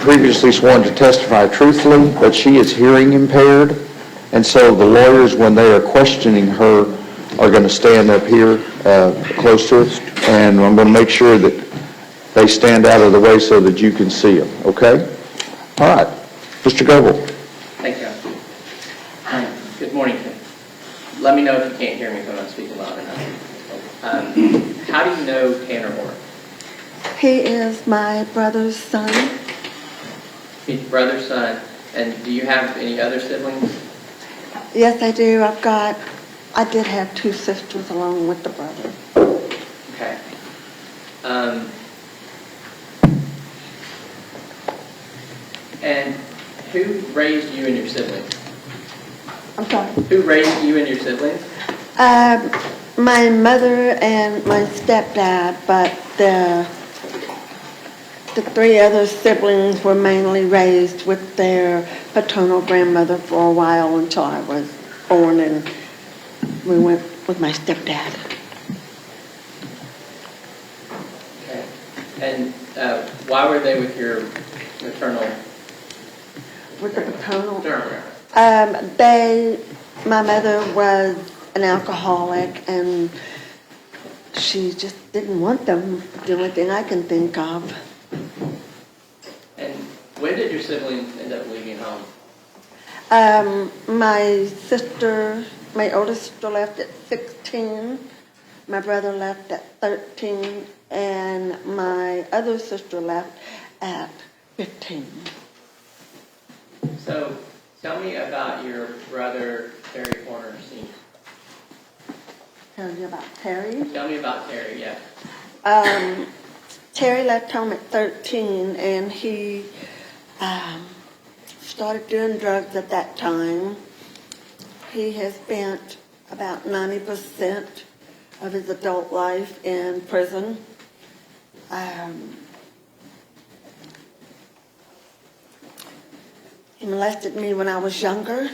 previously sworn to testify truthfully, but she is hearing impaired. And so the lawyers, when they are questioning her, are going to stand up here close to us. And I'm going to make sure that they stand out of the way so that you can see them. Okay? All right. Mr. Goebel. Thank you. Good morning. Let me know if you can't hear me if I'm not speaking loud enough. How do you know Tanner Orr? He is my brother's son. He's your brother's son. And do you have any other siblings? Yes, I do. I did have two sisters along with the brother. Okay. And who raised you and your siblings? I'm sorry. Who raised you and your siblings? My mother and my stepdad, but the three other siblings were mainly raised with their paternal grandmother for a while until I was born, and we went with my stepdad. Okay. And why were they with your maternal? With the paternal? Grandmother. My mother was an alcoholic, and she just didn't want them, the only thing I can think of. And when did your siblings end up leaving home? My oldest sister left at 16, my brother left at 13, and my other sister left at 15. So, tell me about your brother, Terry Horner Sr. Tell you about Terry? Tell me about Terry, yeah. Terry left home at 13, and he started doing drugs at that time. He has spent about 90% of his adult life in prison. He molested me when I was younger.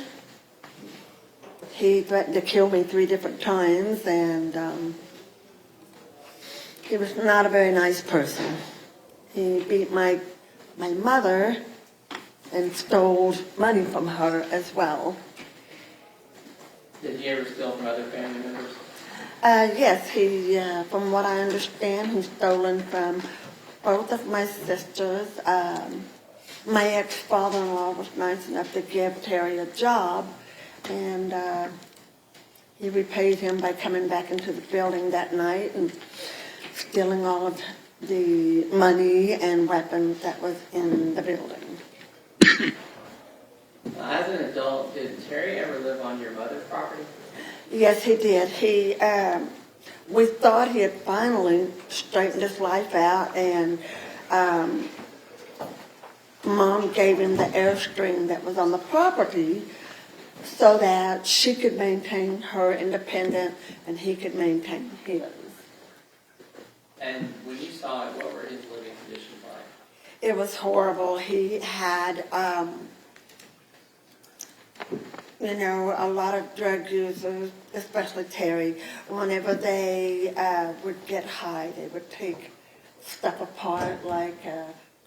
He threatened to kill me 3 different times, and he was not a very nice person. He beat my mother and stole money from her as well. Did he ever steal from other family members? Yes, from what I understand, he's stolen from both of my sisters. My ex-father-in-law was nice enough to give Terry a job, and he repaid him by coming back into the building that night and stealing all of the money and weapons that was in the building. As an adult, did Terry ever live on your mother's property? Yes, he did. We thought he had finally straightened his life out, and Mom gave him the Airstream that was on the property so that she could maintain her independence and he could maintain his. And when you saw it, what were his living conditions like? It was horrible. He had, a lot of drug users, especially Terry. Whenever they would get high, they would take stuff apart like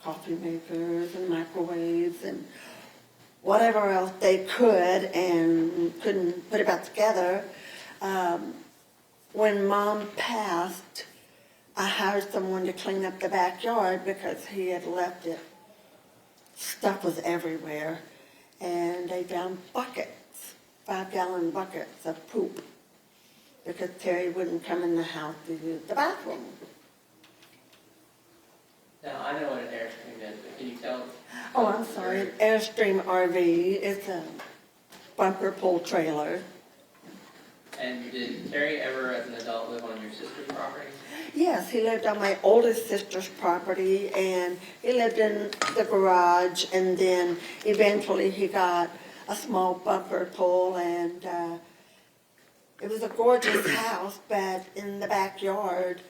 coffee makers and microwaves and whatever else they could and couldn't put it back together. When Mom passed, I hired someone to clean up the backyard because he had left it. Stuff was everywhere. And they found buckets, 5-gallon buckets of poop, because Terry wouldn't come in the house to use the bathroom. Now, I know what an Airstream is, but can you tell? Oh, I'm sorry. An Airstream RV is a bumper pull trailer. And did Terry ever, as an adult, live on your sister's property? Yes, he lived on my oldest sister's property, and he lived in the garage, and then eventually he got a small bumper pull, and it was a gorgeous house, but in the backyard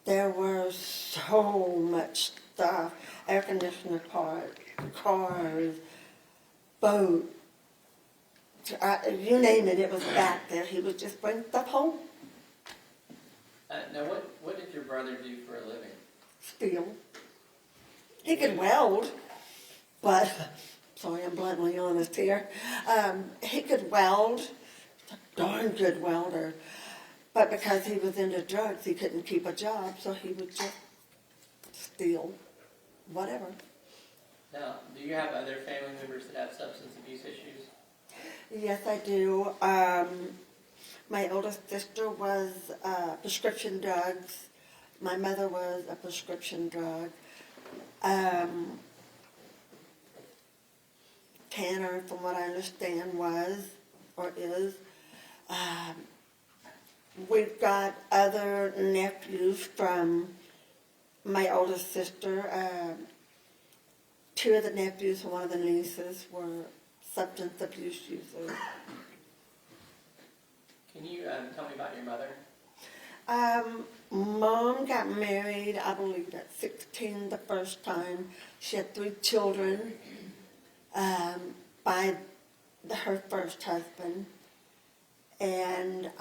there was so much stuff, air conditioner parts, cars, boats, you name it, it was back there. He would just bring stuff home. Now, what did your brother do for a living? Steal. He could weld, but, sorry, I'm bluntly honest here. He could weld, a darn good welder, but because he was into drugs, he couldn't keep a job, so he would just steal whatever. Now, do you have other family members that have substance abuse issues? Yes, I do. My oldest sister was prescription drugs. My mother was a prescription drug. Tanner, from what I understand, was or is. We've got other nephews from my oldest sister. Two of the nephews and one of the nieces were substance abuse users. Can you tell me about your mother? Mom got married, I believe, at 16 the first time. She had 3 children by her first husband. And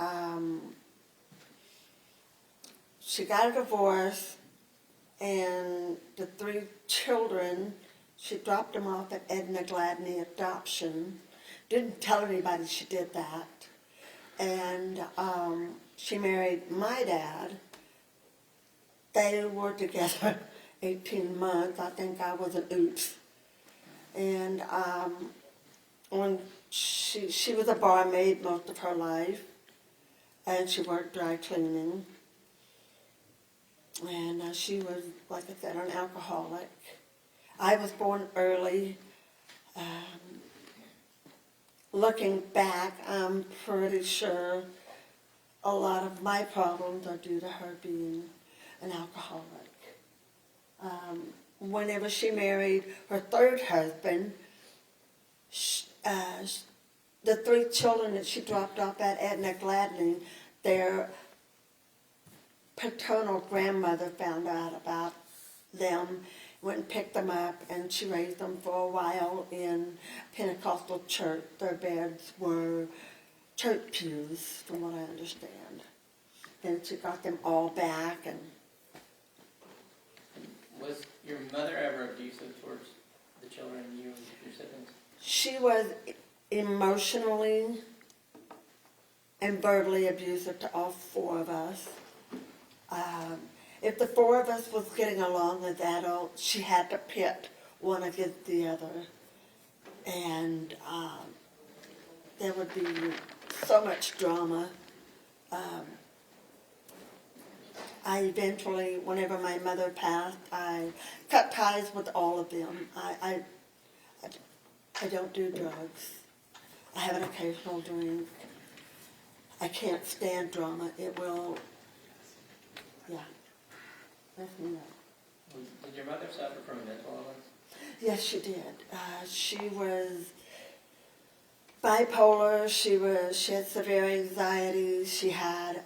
she got a divorce, and the 3 children, she dropped them off at Edna Gladney Adoption. Didn't tell anybody she did that. And she married my dad. They were together 18 months. I think I was an oops. And when she was a barmaid most of her life, and she worked dry cleaning. And she was, like I said, an alcoholic. I was born early. Looking back, I'm pretty sure a lot of my problems are due to her being an alcoholic. Whenever she married her third husband, the 3 children that she dropped off at Edna Gladney, their paternal grandmother found out about them, went and picked them up, and she raised them for a while in Pentecostal church. Their beds were church pews, from what I understand. And she got them all back. And Was your mother ever abusive towards the children, you and your siblings? she was emotionally and verbally abusive to all 4 of us. If the 4 of us was getting along as adults, she had to pit one against the other. And there would be so much drama. I eventually, whenever my mother passed, I cut ties with all of them. I don't do drugs. I have an occasional drink. I can't stand drama. It will, yeah. Mess me up. Did your mother suffer from mental illness? Yes, she did. She was bipolar. She had severe anxiety. She had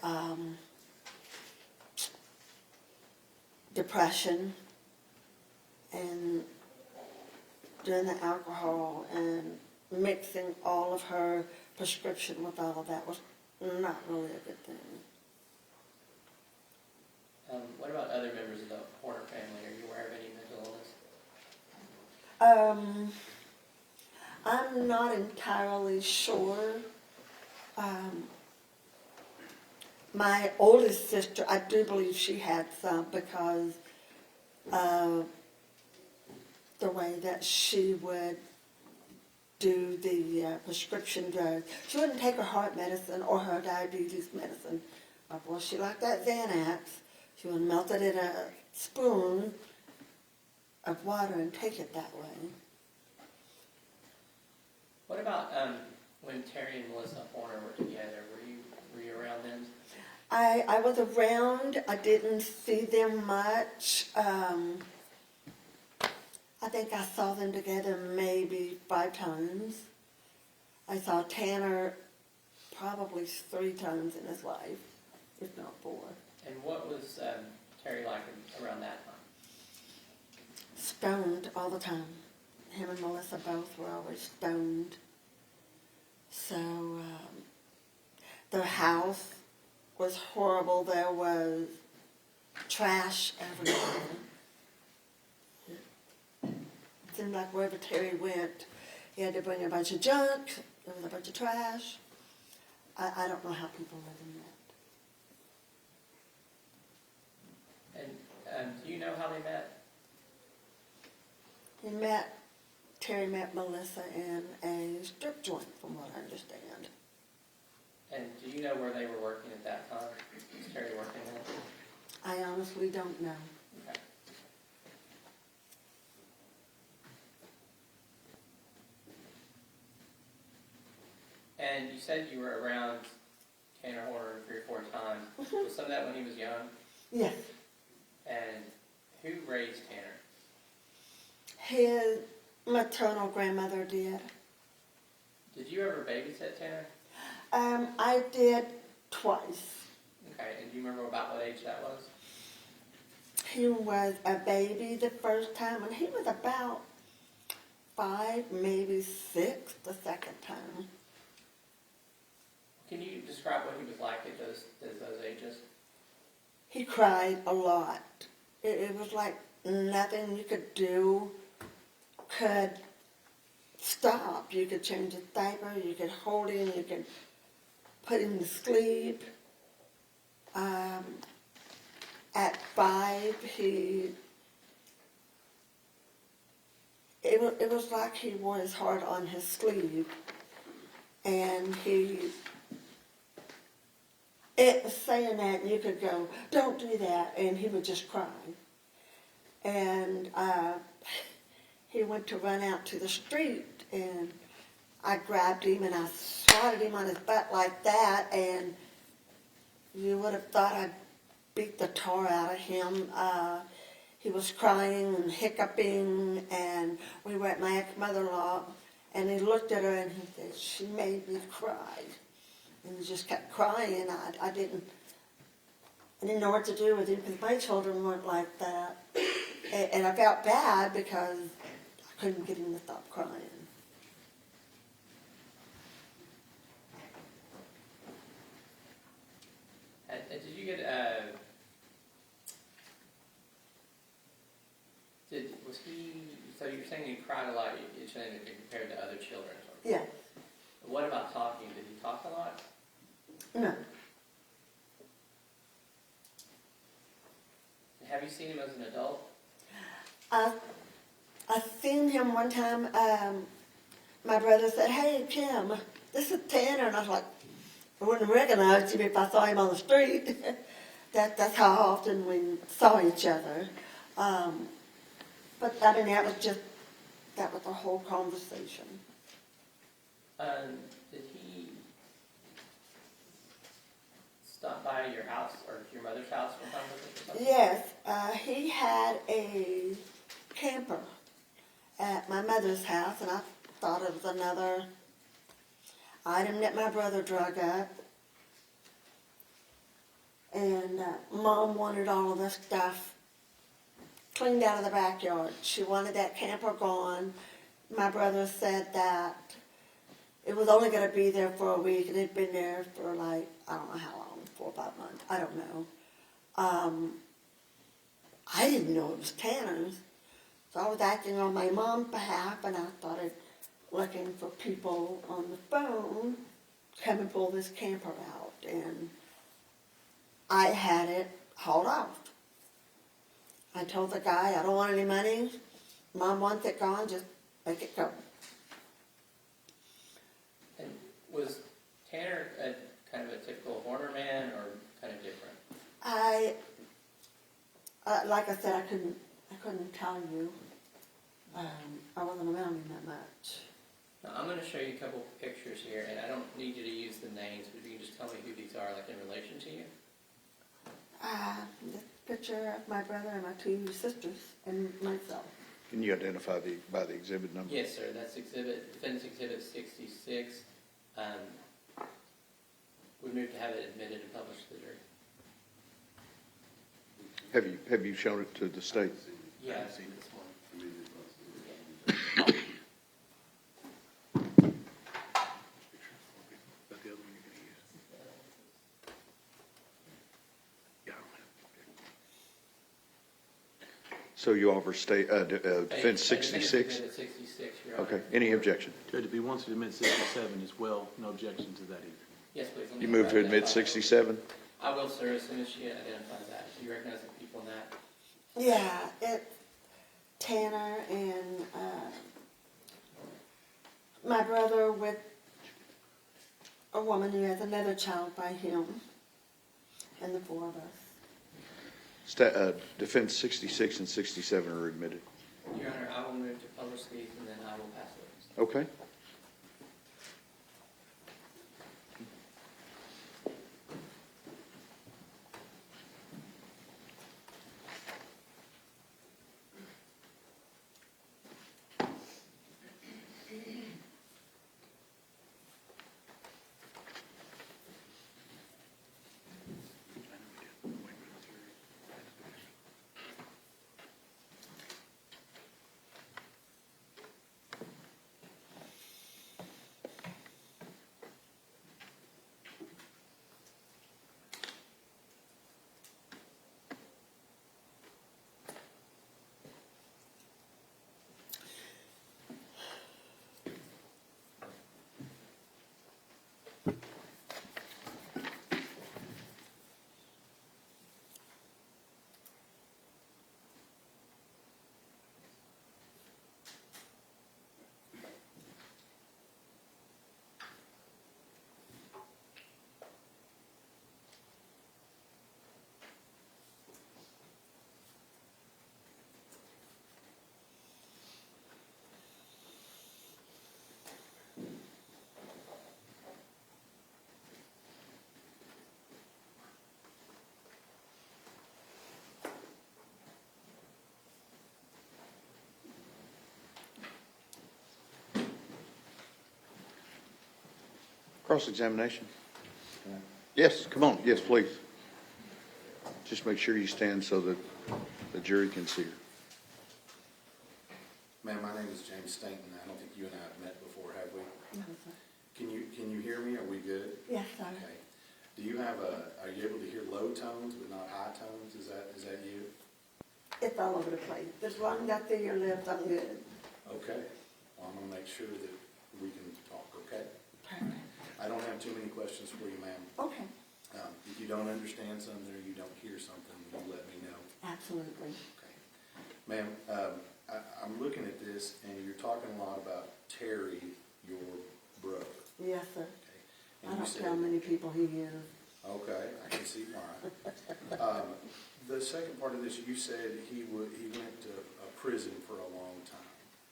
depression, and doing the alcohol and mixing all of her prescription with all of that was not really a good thing. What about other members of the Horner family? Are you aware of any mental illness? I'm not entirely sure. My oldest sister, I do believe she had some because of the way that she would do the prescription drugs. She wouldn't take her heart medicine or her diabetes medicine. Well, she liked that Xanax. She would melt it in a spoon of water and take it that way. What about when Terry and Melissa Horner were together? Were you around then? I was around. I didn't see them much. I think I saw them together maybe 5 times. I saw Tanner probably 3 times in his life, if not 4. And what was Terry like around that time? Stoned all the time. Him and Melissa both were always stoned. So their house was horrible. There was trash everywhere. seemed like wherever Terry went, he had to bring a bunch of junk, there was a bunch of trash. I don't know how people live in that. And do you know how they met? Terry met Melissa in a strip joint, from what I understand. And do you know where they were working at that time? Was Terry working there? I honestly don't know. Okay. And you said you were around Tanner Horner 3 or 4 times. Was some of that when he was young? Yes. And who raised Tanner? His maternal grandmother did. Did you ever babysit Tanner? I did twice. Okay, and do you remember about what age that was? He was a baby the first time, and he was about 5, maybe 6 the second time. Can you describe what he was like at those ages? He cried a lot. It was like nothing you could do could stop. You could change his diaper, you could hold him, you could put him to sleep. At 5, it was like he wore his heart on his sleeve, and saying that, you could go, don't do that, and he would just cry. And he went to run out to the street, and I grabbed him and I swatted him on his butt like that, and you would have thought I'd beat the tar out of him. He was crying and hiccuping, and we were at my ex-mother-in-law, and he looked at her and he said, she made me cry. And he just kept crying. I didn't know what to do with him because my children weren't like that. And I felt bad because I couldn't get him to stop crying. Did you get was he? So you're saying he cried a lot. You're saying that compared to other children. Yeah. What about talking? Did he talk a lot? No. Have you seen him as an adult? I seen him one time. My brother said, "Hey, Kim, this is Tanner," and I was like, I wouldn't recognize him if I saw him on the street. That's how often we saw each other. But I mean, that was the whole conversation. Did he stop by your house or your mother's house one time with us or something? Yes, he had a camper at my mother's house, and I thought it was another item that my brother drug up. And Mom wanted all of this stuff cleaned out of the backyard. She wanted that camper gone. My brother said that it was only going to be there for a week, and it'd been there for like, I don't know how long, 4 or 5 months. I don't know. I didn't know it was Tanner's. So I was acting on my mom's behalf, and I started looking for people on the phone to come and pull this camper out. And I had it hauled off. I told the guy, I don't want any money. Mom wants it gone, just make it go. And was Tanner kind of a typical Horner man or kind of different? Like I said, I couldn't tell you. I wasn't around him that much. Now, I'm going to show you a couple pictures here, and I don't need you to use the names, but if you can just tell me who these are, like in relation to you. This picture of my brother and my 2 sisters and myself. Can you identify by the exhibit number? Yes, sir. That's Defense Exhibit 66. We moved to have it admitted and published to the jury. Have you shown it to the state? Yeah, I've seen this one. About the other one you're going to use? Yeah, I don't have So you offer defense 66? At 66, Your Honor. Okay, any objection? Judge, if he wants to admit 67 as well, no objection to that either. Yes, please. Let me You move to admit identify. 67? I will, sir, as soon as she identifies that. Do you recognize the people in that? Yeah, it's Tanner and my brother with a woman who has another child by him, and the four of us. Defense 66 and 67 are admitted. Your Honor, I will move to publish these and then I will pass those. Okay. Cross-examination? Yes, come on, yes, please. Just make sure you stand so that the jury can see her. Ma'am, my name is James Stanton. I don't think you and I have met before, have we? No, sir. Can you hear me? Are we good? Yes, sir. Okay. Do you have are you able to hear low tones but not high tones? Is that you? It's all over the place. As long as I see your lips, I'm good. Okay. Well, I'm gonna make sure that we can talk, okay? Perfect. I don't have too many questions for you, ma'am. Okay, If you don't understand something or you don't hear something, you let me know. absolutely. Okay. Ma'am, I'm looking at this and you're talking a lot about Terry, your brother. Yes, sir. Okay. I And you don't said- tell many people he is. Okay, I can see why. The second part of this, you said he went to prison for a long time,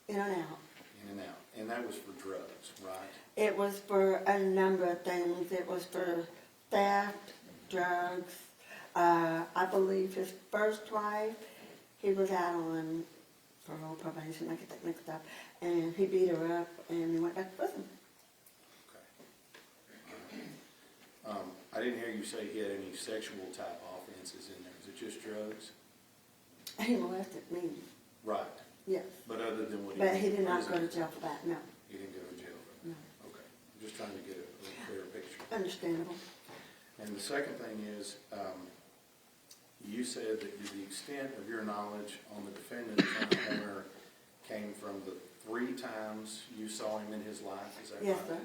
In and out. in and out, and that was for drugs, right? It was for a number of things. It was for theft, drugs. I believe his first wife, he was out on parole probation, I get that mixed up, and he beat her up and he went back to prison. Okay. I didn't hear you say he had any sexual type offenses in there. Is it just drugs? He molested me, Right. yes. But other than what he. But he did not prison- go to jail for that, no. He didn't go to jail for No. that? Okay. I'm just trying to get a clearer picture. Understandable. And the second thing is, you said that the extent of your knowledge on the defendant, Turner Horner, came from the 3 times you saw him in his life, is that right? Yes, sir.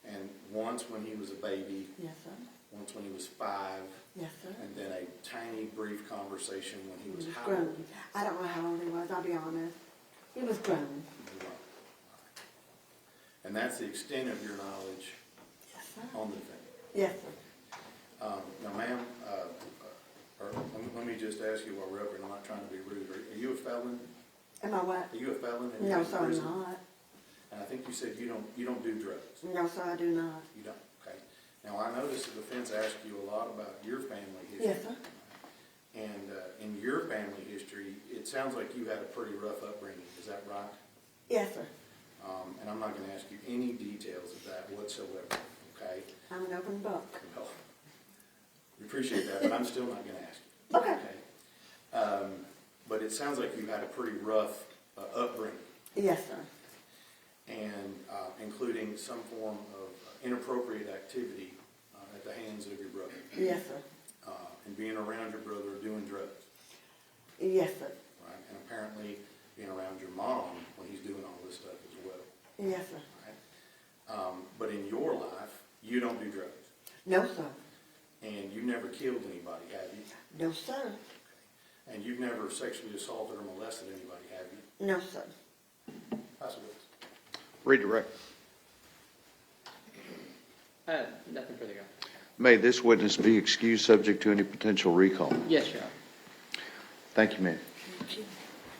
And once when he was a baby, Yes, sir. once when he was 5, Yes, sir. and then a tiny brief conversation when he He was was how old? grown. I don't know how old he was, I'll be honest. He was grown. Right. And that's the extent of your knowledge Yes, sir. on the defendant. Yes, sir. Now, ma'am, or let me just ask you while we're up here, and I'm not trying to be rude, are you a felon? Am I what? Are you a felon? and No, you're in sir, I'm prison? not. And I think you said you don't do drugs. No, sir, I do not. You don't, okay. Now, I noticed the defense asked you a lot about your family history. Yes, sir. And in your family history, it sounds like you had a pretty rough upbringing, is that right? Yes, sir. And I'm not gonna ask you any details of that whatsoever, okay? I'm an open book. Well, we appreciate that, but I'm still not gonna ask you. Okay. But it sounds like you had a pretty rough upbringing, Yes, sir. and including some form of inappropriate activity at the hands of your brother, Yes, sir. and being around your brother doing drugs, Yes, sir. right? and apparently being around your mom when he's doing all this stuff as well. Yes, sir. Right? But in your life, you don't do drugs, No, sir. and you never killed anybody, have you? No, sir. And you've never sexually assaulted or molested anybody, have you? No, sir. That's what it is. Redirect. Nothing further, Your Honor. May this witness be excused subject to any potential recall? Yes, Your Honor. Thank you, ma'am. Thank you.